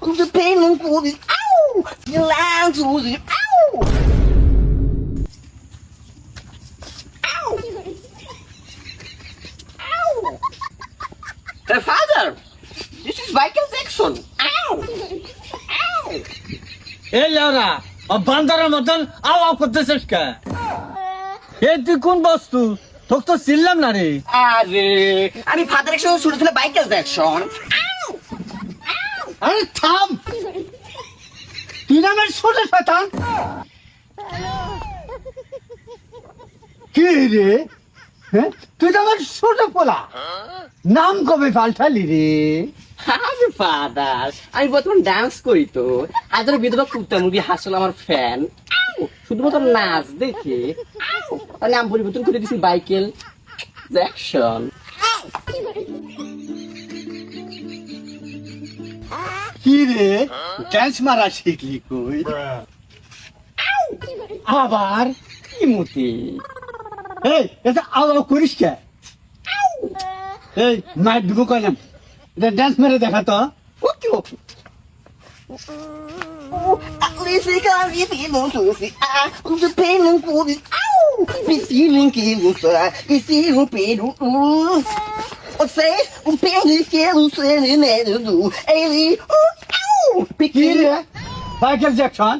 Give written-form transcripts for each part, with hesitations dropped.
und the pain und gut ist, au, die Lang zu sich, au, au, au. Her father, this is Michael Jackson, au, au. এই লেওরা বান্দারের মতন আও আও করতেছিস কে? এই তুই কোন বস্তু? তোকে তো চিনলাম না রে। আরে আমি ফাদারের সঙ্গে শুরু ছিল মাইকেল জ্যাকসন। আরে থাম, তুই নামের ছোট শয়তান। কি রে? হ্যাঁ, তুই তো আমার ছোট পোলা, নাম কবে পাল্টালি রে? আরে ফাদার, আমি বর্তমান ডান্স করি তো। আদর বিধবা কুত্তা মুরগি হাসল আমার ফ্যান, শুধুমাত্র নাচ দেখে নাম পরিবর্তন করে দিছি মাইকেল জ্যাকসন। কি রে, ড্যান্স মারা শিখলি কই? আবার কি মতি? এই এটা আও আও করিস কে? এই মার দিব কইলাম, এটা ড্যান্স মেরে দেখা তো। ওকে ওকে। Listen, come here, you know, to see, the pain and good is, ow, we feeling kills, we see who paid, what say, who paid is kills, and it do, Ellie, ow, কি রে Michael Jackson,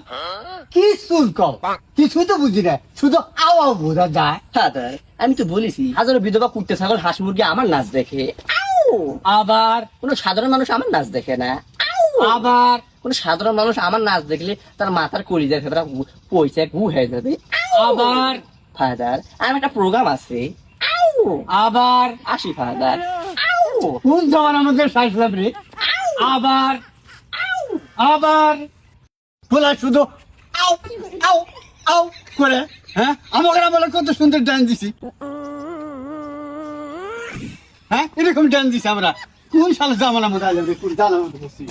কি সুর কও? কিছুই তো বুঝি না, শুধু আও আও বোঝা যায়। ফাদার, আমি তো বলেছি হাজারো বিধবা কুত্তে ছাগল হাঁস মুরগি আমার নাচ দেখে, আবার কোনো সাধারণ মানুষ আমার নাচ দেখে না, আবার কোন সাধারণ মানুষ আমার নাচ দেখলে তার মাথার কলিজার ভেতরে পয়সা গু হয়ে যাবে। আবার ফাদার, আমার একটা প্রোগ্রাম আছে, আবার আসি ফাদার। কোন জমান আমাদের সাইসলাম রে? আবার আবার বলা শুধু আও আও আও করে, হ্যাঁ আমাকে বলে কত সুন্দর ডান্স দিছি, হ্যাঁ এরকম ডান্স দিছি আমরা। কোন সালে জামানা মতো আইলাম রে, কোন জামানা মতো করছি।